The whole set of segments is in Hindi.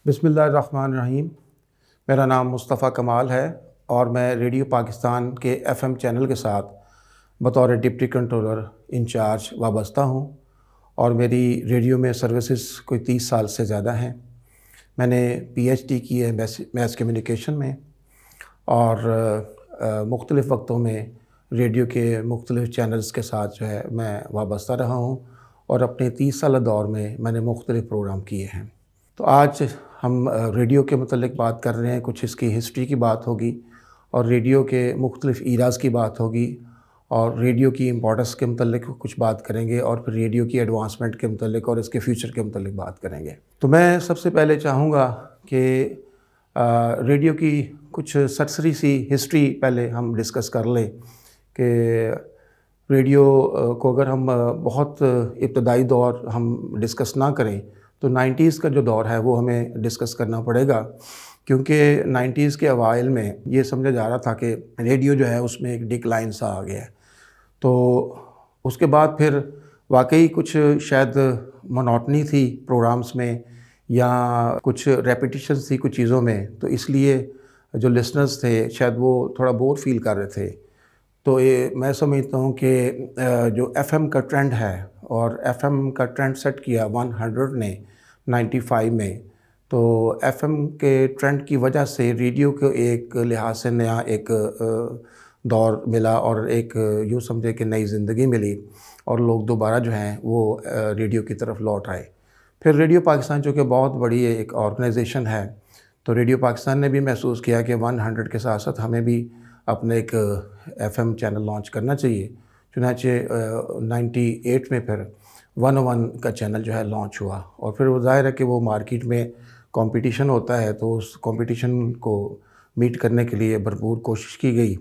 बिस्मिल्लाहिर्रहमानिर्रहीम। मेरा नाम मुस्तफ़ा कमाल है और मैं रेडियो पाकिस्तान के एफएम चैनल के साथ बतौर डिप्टी कंट्रोलर इंचार्ज वाबस्ता हूँ और मेरी रेडियो में सर्विसेज कोई 30 साल से ज़्यादा हैं। मैंने पीएचडी की है मैस कम्युनिकेशन में और मुख्तलिफ़ वक्तों में रेडियो के मुख्तलिफ़ चैनल्स के साथ जो है मैं वाबस्ता रहा हूँ और अपने 30 साल दौर में मैंने मुख्तलिफ़ प्रोग्राम किए हैं। तो आज हम रेडियो के मतलब बात कर रहे हैं, कुछ इसकी हिस्ट्री की बात होगी और रेडियो के मुख्तलिफ़ ईराज़ की बात होगी और रेडियो की इम्पोर्टेंस के मतलब कुछ बात करेंगे और फिर रेडियो की एडवांसमेंट के मतलब और इसके फ्यूचर के मतलब बात करेंगे। तो मैं सबसे पहले चाहूँगा कि रेडियो की कुछ सरसरी सी हिस्ट्री पहले हम डिस्कस कर लें कि रेडियो को अगर हम बहुत इब्तदाई दौर हम डिस्कस ना करें तो 90s का जो दौर है वो हमें डिस्कस करना पड़ेगा, क्योंकि 90s के अवाइल में ये समझा जा रहा था कि रेडियो जो है उसमें एक डिक्लाइन सा आ गया है। तो उसके बाद फिर वाकई कुछ शायद मोनोटनी थी प्रोग्राम्स में या कुछ रेपिटिशन थी कुछ चीज़ों में, तो इसलिए जो लिसनर्स थे शायद वो थोड़ा बोर फील कर रहे थे। तो ये मैं समझता हूँ कि जो एफएम का ट्रेंड है और एफएम का ट्रेंड सेट किया 100 ने 95 में, तो एफएम के ट्रेंड की वजह से रेडियो को एक लिहाज से नया एक दौर मिला और एक यूँ समझे कि नई ज़िंदगी मिली और लोग दोबारा जो हैं वो रेडियो की तरफ लौट आए। फिर रेडियो पाकिस्तान जो कि बहुत बड़ी एक ऑर्गेनाइजेशन है, तो रेडियो पाकिस्तान ने भी महसूस किया कि 100 के साथ साथ हमें भी अपने एक एफएम चैनल लॉन्च करना चाहिए। चुनांचे 98 में फिर 101 का चैनल जो है लॉन्च हुआ और फिर वो ज़ाहिर है कि वो मार्केट में कंपटीशन होता है, तो उस कंपटीशन को मीट करने के लिए भरपूर कोशिश की गई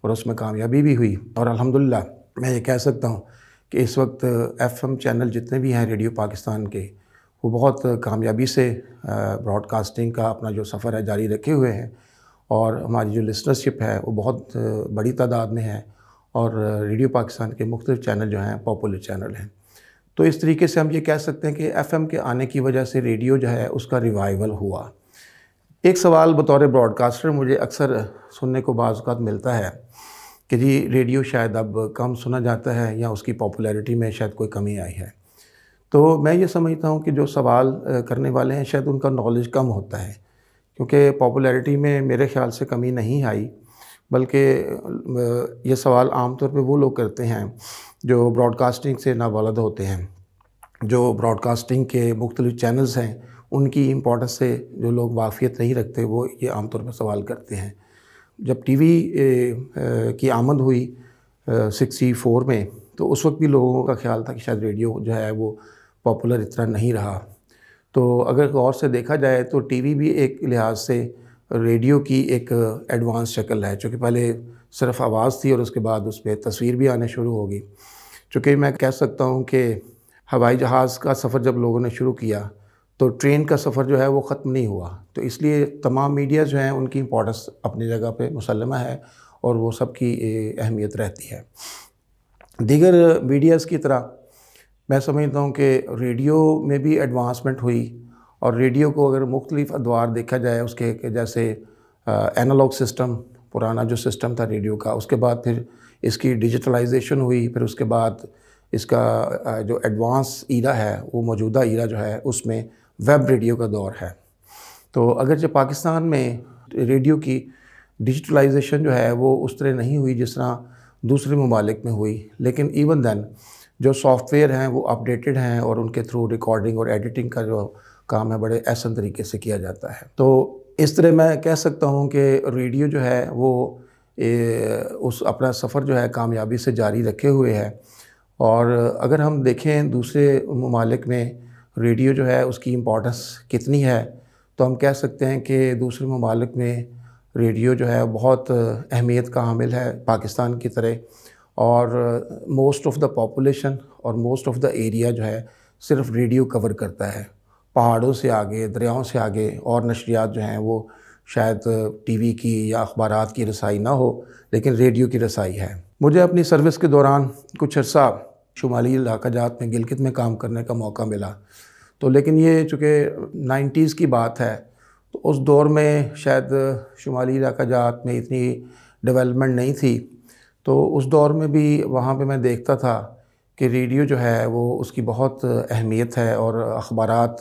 और उसमें कामयाबी भी हुई और अल्हम्दुलिल्लाह मैं ये कह सकता हूँ कि इस वक्त एफएम चैनल जितने भी हैं रेडियो पाकिस्तान के, वो बहुत कामयाबी से ब्रॉडकास्टिंग का अपना जो सफ़र है जारी रखे हुए हैं और हमारी जो लिसनरशिप है वो बहुत बड़ी तादाद में है और रेडियो पाकिस्तान के मुख्तलिफ़ चैनल जो हैं पॉपुलर चैनल हैं। तो इस तरीके से हम ये कह सकते हैं कि एफएम के आने की वजह से रेडियो जो है उसका रिवाइवल हुआ। एक सवाल बतौर ब्रॉडकास्टर मुझे अक्सर सुनने को बाज़ औक़ात मिलता है कि जी रेडियो शायद अब कम सुना जाता है या उसकी पॉपुलैरिटी में शायद कोई कमी आई है। तो मैं ये समझता हूँ कि जो सवाल करने वाले हैं शायद उनका नॉलेज कम होता है, क्योंकि पॉपुलैरिटी में मेरे ख़्याल से कमी नहीं आई, बल्कि ये सवाल आम तौर पे वो लोग करते हैं जो ब्रॉडकास्टिंग से नाबालिग होते हैं, जो ब्रॉडकास्टिंग के मुख्तलिफ़ चैनल्स हैं उनकी इम्पोर्टेंस से जो लोग वाक़फ़ियत नहीं रखते वो ये आम तौर पर सवाल करते हैं। जब टीवी की आमद हुई 64 में, तो उस वक्त भी लोगों का ख्याल था कि शायद रेडियो जो है वो पॉपुलर इतना नहीं रहा। तो अगर गौर से देखा जाए तो टीवी भी एक लिहाज से रेडियो की एक एडवांस शक्ल है, चूँकि पहले सिर्फ आवाज़ थी और उसके बाद उस पर तस्वीर भी आने शुरू हो गई। चूँकि मैं कह सकता हूँ कि हवाई जहाज़ का सफ़र जब लोगों ने शुरू किया तो ट्रेन का सफ़र जो है वो ख़त्म नहीं हुआ, तो इसलिए तमाम मीडिया जो हैं उनकी इम्पोर्टेंस अपनी जगह पे मुसल्लमा है और वो सबकी अहमियत रहती है। दीगर मीडियाज़ की तरह मैं समझता हूँ कि रेडियो में भी एडवांसमेंट हुई और रेडियो को अगर मुख्तलिफ़ अदवार देखा जाए उसके जैसे एनालॉग सिस्टम, पुराना जो सिस्टम था रेडियो का, उसके बाद फिर इसकी डिजिटलाइजेशन हुई, फिर उसके बाद इसका जो एडवांस ईरा है वो मौजूदा ईरा जो है उसमें वेब रेडियो का दौर है। तो अगरचे पाकिस्तान में रेडियो की डिजिटलाइजेशन जो है वो उस तरह नहीं हुई जिस तरह दूसरे ममालिक में हुई, लेकिन इवन दैन जो सॉफ्टवेयर हैं वो अपडेटेड हैं और उनके थ्रू रिकॉर्डिंग और एडिटिंग का जो काम है बड़े आसान तरीके से किया जाता है। तो इस तरह मैं कह सकता हूँ कि रेडियो जो है वो उस अपना सफ़र जो है कामयाबी से जारी रखे हुए है और अगर हम देखें दूसरे ममालिक में रेडियो जो है उसकी इम्पोर्टेंस कितनी है, तो हम कह सकते हैं कि दूसरे ममालिक में रेडियो जो है बहुत अहमियत का हामिल है पाकिस्तान की तरह और मोस्ट ऑफ़ द पॉपुलेशन और मोस्ट ऑफ़ द एरिया जो है सिर्फ रेडियो कवर करता है। पहाड़ों से आगे, दरियाओं से आगे और नशरियात जो हैं वो शायद टीवी की या अखबारात की रसाई ना हो, लेकिन रेडियो की रसाई है। मुझे अपनी सर्विस के दौरान कुछ अर्सा शुमाली इलाका जात में गिलगित में काम करने का मौका मिला। तो लेकिन ये चूँकि 90s की बात है, तो उस दौर में शायद शुमाली इलाका जात में इतनी डेवलपमेंट नहीं थी। तो उस दौर में भी वहाँ पे मैं देखता था कि रेडियो जो है वो उसकी बहुत अहमियत है, और अखबारात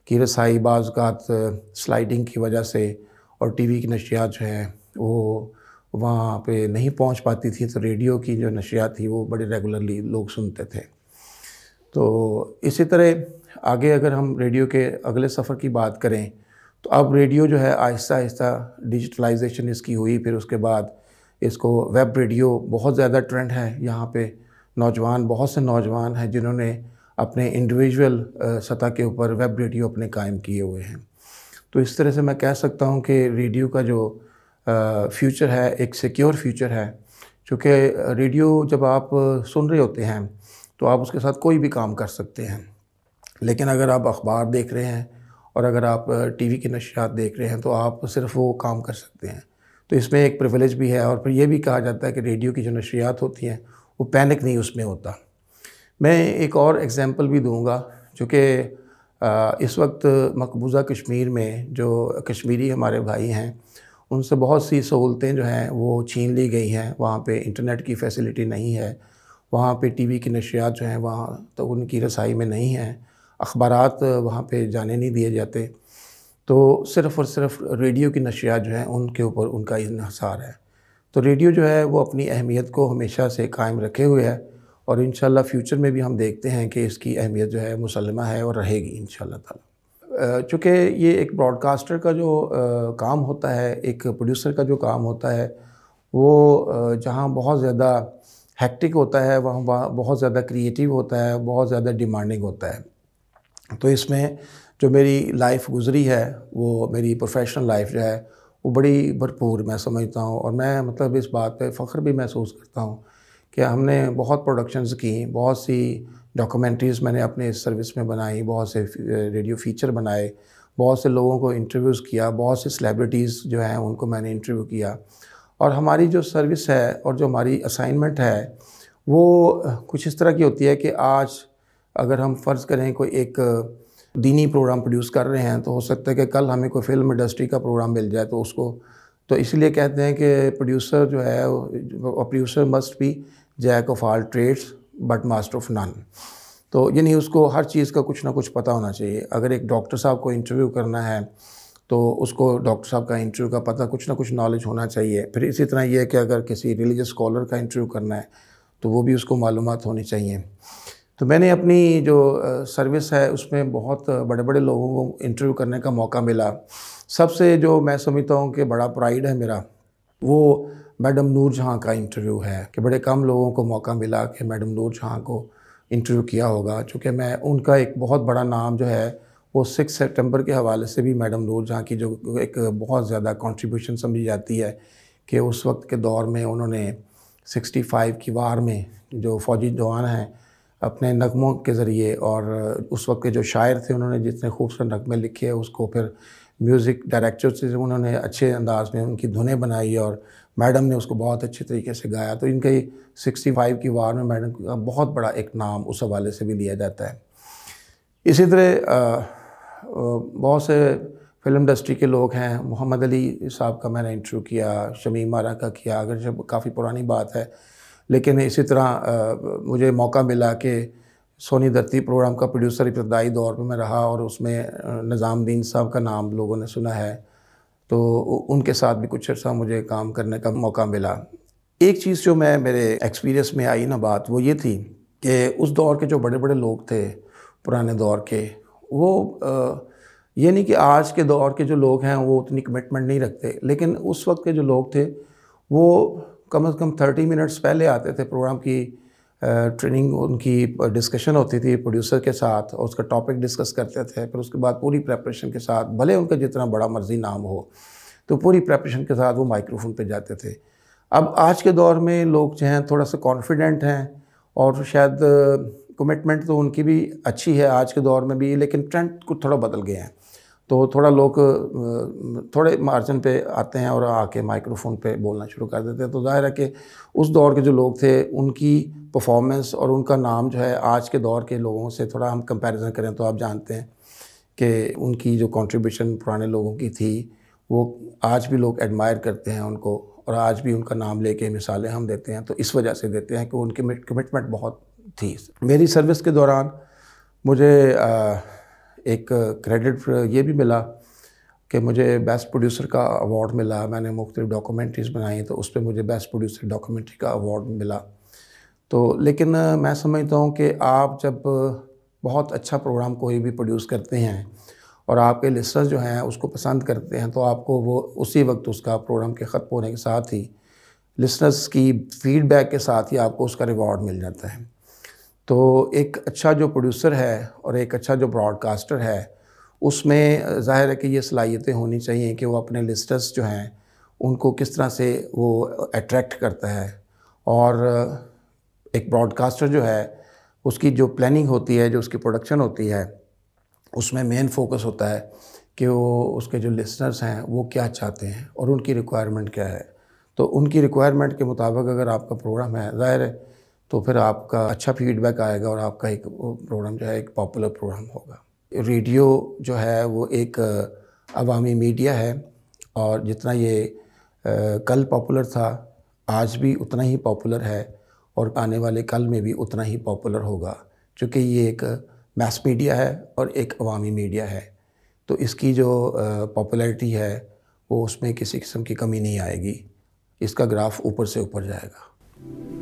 की रसाई बाज़ औक़ात स्लाइडिंग की वजह से और टीवी की नशरियात जो हैं वो वहाँ पे नहीं पहुँच पाती थी, तो रेडियो की जो नशरियात थी वो बड़े रेगुलरली लोग सुनते थे। तो इसी तरह आगे अगर हम रेडियो के अगले सफ़र की बात करें, तो अब रेडियो जो है आहिस्ता आहिस्ता डिजिटलाइजेशन इसकी हुई। फिर उसके बाद इसको वेब रेडियो बहुत ज़्यादा ट्रेंड है। यहाँ पे नौजवान, बहुत से नौजवान हैं जिन्होंने अपने इंडिविजुअल सतह के ऊपर वेब रेडियो अपने कायम किए हुए हैं। तो इस तरह से मैं कह सकता हूँ कि रेडियो का जो फ्यूचर है एक सिक्योर फ्यूचर है, क्योंकि रेडियो जब आप सुन रहे होते हैं तो आप उसके साथ कोई भी काम कर सकते हैं। लेकिन अगर आप अखबार देख रहे हैं और अगर आप टीवी की नशरियात देख रहे हैं तो आप सिर्फ वो काम कर सकते हैं। तो इसमें एक प्रिविलेज भी है। और फिर ये भी कहा जाता है कि रेडियो की जो नशरियात होती हैं वो पैनिक नहीं उसमें होता। मैं एक और एग्ज़ाम्पल भी दूँगा, चूँकि इस वक्त मकबूज़ा कश्मीर में जो कश्मीरी हमारे भाई हैं उनसे बहुत सी सहूलतें जो हैं वो छीन ली गई हैं। वहाँ पे इंटरनेट की फ़ैसिलिटी नहीं है, वहाँ पे टीवी की नशरियात जो हैं वहाँ तो उनकी रसाई में नहीं है, अखबारात वहाँ पे जाने नहीं दिए जाते। तो सिर्फ़ और सिर्फ रेडियो की नशरियात जो हैं उनके ऊपर उनका इन्हिसार है। तो रेडियो जो है वो अपनी अहमियत को हमेशा से कायम रखे हुए है, और इंशाल्लाह फ्यूचर में भी हम देखते हैं कि इसकी अहमियत जो है मुसल्लमा है और रहेगी इंशाल्लाह ताला। चूँकि ये एक ब्रॉडकास्टर का जो काम होता है, एक प्रोड्यूसर का जो काम होता है, वो जहाँ बहुत ज़्यादा हेक्टिक होता है वहाँ बहुत ज़्यादा क्रिएटिव होता है, बहुत ज़्यादा डिमांडिंग होता है। तो इसमें जो मेरी लाइफ गुज़री है, वो मेरी प्रोफेशनल लाइफ जो है वो बड़ी भरपूर मैं समझता हूँ। और मैं मतलब इस बात पे फ़ख्र भी महसूस करता हूँ कि हमने बहुत प्रोडक्शंस की, बहुत सी डॉक्यूमेंट्रीज़ मैंने अपने इस सर्विस में बनाई, बहुत से रेडियो फ़ीचर बनाए, बहुत से लोगों को इंटरव्यूज़ किया, बहुत से सेलिब्रिटीज़ जो हैं उनको मैंने इंटरव्यू किया। और हमारी जो सर्विस है और जो हमारी असाइनमेंट है वो कुछ इस तरह की होती है कि आज अगर हम फ़र्ज़ करें कोई एक दीनी प्रोग्राम प्रोड्यूस कर रहे हैं, तो हो सकता है कि कल हमें कोई फ़िल्म इंडस्ट्री का प्रोग्राम मिल जाए, तो उसको तो इसलिए कहते हैं कि प्रोड्यूसर जो है producer must be jack of all trades but master of none. तो यानी उसको हर चीज़ का कुछ ना कुछ पता होना चाहिए। अगर एक डॉक्टर साहब को इंटरव्यू करना है तो उसको डॉक्टर साहब का इंटरव्यू का पता, कुछ ना कुछ नॉलेज होना चाहिए। फिर इसी तरह ये है कि अगर किसी रिलीजियस स्कॉलर का इंटरव्यू करना है तो वो भी उसको मालूमात होनी चाहिए। तो मैंने अपनी जो सर्विस है उसमें बहुत बड़े बड़े लोगों को इंटरव्यू करने का मौका मिला। सबसे जो मैं समझता हूँ कि बड़ा प्राइड है मेरा, वो मैडम नूर जहाँ का इंटरव्यू है कि बड़े कम लोगों को मौका मिला कि मैडम नूर जहाँ को इंटरव्यू किया होगा। चूँकि मैं उनका एक बहुत बड़ा नाम जो है वो 6 सितंबर के हवाले से भी मैडम नूर जहाँ की जो एक बहुत ज़्यादा कंट्रीब्यूशन समझी जाती है कि उस वक्त के दौर में उन्होंने 65 की वार में जो फ़ौजी जवान हैं अपने नगमों के ज़रिए और उस वक्त के जो शायर थे उन्होंने जितने खूबसूरत नगमे लिखे उसको फिर म्यूज़िक डायरेक्टर से उन्होंने अच्छे अंदाज़ में उनकी धुनें बनाई और मैडम ने उसको बहुत अच्छे तरीके से गाया। तो इनके 65 की वार में मैडम का बहुत बड़ा एक नाम उस हवाले से भी लिया जाता है। इसी तरह बहुत से फ़िल्म इंडस्ट्री के लोग हैं। मोहम्मद अली साहब का मैंने इंटरव्यू किया, शमीम आरा का किया, अगर जब काफ़ी पुरानी बात है, लेकिन इसी तरह मुझे मौका मिला कि सोनी धरती प्रोग्राम का प्रोड्यूसर इब्तदाई दौर पे मैं रहा और उसमें निज़ामुद्दीन साहब का नाम लोगों ने सुना है, तो उनके साथ भी कुछ अर्सा मुझे काम करने का मौका मिला। एक चीज़ जो मेरे एक्सपीरियंस में आई ना बात, वो ये थी कि उस दौर के जो बड़े बड़े लोग थे पुराने दौर के, वो ये नहीं कि आज के दौर के जो लोग हैं वो उतनी कमिटमेंट नहीं रखते, लेकिन उस वक्त के जो लोग थे वो कम से कम 30 मिनट्स पहले आते थे। प्रोग्राम की ट्रेनिंग, उनकी डिस्कशन होती थी प्रोड्यूसर के साथ और उसका टॉपिक डिस्कस करते थे। फिर उसके बाद पूरी प्रेपरेशन के साथ, भले उनका जितना बड़ा मर्जी नाम हो, तो पूरी प्रेपरेशन के साथ वो माइक्रोफोन पे जाते थे। अब आज के दौर में लोग जो हैं थोड़ा सा कॉन्फिडेंट हैं और शायद कमिटमेंट तो उनकी भी अच्छी है आज के दौर में भी, लेकिन ट्रेंड कुछ थोड़ा बदल गए हैं। तो थोड़ा लोग थोड़े मार्जिन पे आते हैं और आके माइक्रोफोन पे बोलना शुरू कर देते हैं। तो ज़ाहिर है कि उस दौर के जो लोग थे उनकी परफॉर्मेंस और उनका नाम जो है आज के दौर के लोगों से थोड़ा हम कंपैरिजन करें तो आप जानते हैं कि उनकी जो कंट्रीब्यूशन पुराने लोगों की थी वो आज भी लोग एडमायर करते हैं उनको, और आज भी उनका नाम लेके मिसालें हम देते हैं। तो इस वजह से देते हैं कि उनकी कमिटमेंट बहुत थी। मेरी सर्विस के दौरान मुझे एक क्रेडिट ये भी मिला कि मुझे बेस्ट प्रोड्यूसर का अवार्ड मिला। मैंने मुख्तलिफ डॉक्यूमेंट्रीज़ बनाई तो उस पर मुझे बेस्ट प्रोड्यूसर डॉक्यूमेंट्री का अवार्ड मिला। तो लेकिन मैं समझता हूँ कि आप जब बहुत अच्छा प्रोग्राम कोई भी प्रोड्यूस करते हैं और आपके लिसनर्स जो हैं उसको पसंद करते हैं, तो आपको वो उसी वक्त उसका प्रोग्राम के ख़त्म होने के साथ ही लिसनर्स की फ़ीडबैक के साथ ही आपको उसका रिवॉर्ड मिल जाता है। तो एक अच्छा जो प्रोड्यूसर है और एक अच्छा जो ब्रॉडकास्टर है, उसमें ज़ाहिर है कि ये सलाहियतें होनी चाहिए कि वो अपने लिसनर्स जो हैं उनको किस तरह से वो अट्रैक्ट करता है। और एक ब्रॉडकास्टर जो है उसकी जो प्लानिंग होती है, जो उसकी प्रोडक्शन होती है, उसमें मेन फोकस होता है कि वो उसके जो लिसनर्स हैं वो क्या चाहते हैं और उनकी रिक्वायरमेंट क्या है। तो उनकी रिक्वायरमेंट के मुताबिक अगर आपका प्रोग्राम है, ज़ाहिर है तो फिर आपका अच्छा फीडबैक आएगा और आपका एक प्रोग्राम जो है एक पॉपुलर प्रोग्राम होगा। रेडियो जो है वो एक अवामी मीडिया है और जितना ये कल पॉपुलर था आज भी उतना ही पॉपुलर है और आने वाले कल में भी उतना ही पॉपुलर होगा, क्योंकि ये एक मैस मीडिया है और एक अवामी मीडिया है। तो इसकी जो पॉपुलैरिटी है वो उसमें किसी किस्म की कमी नहीं आएगी, इसका ग्राफ ऊपर से ऊपर जाएगा।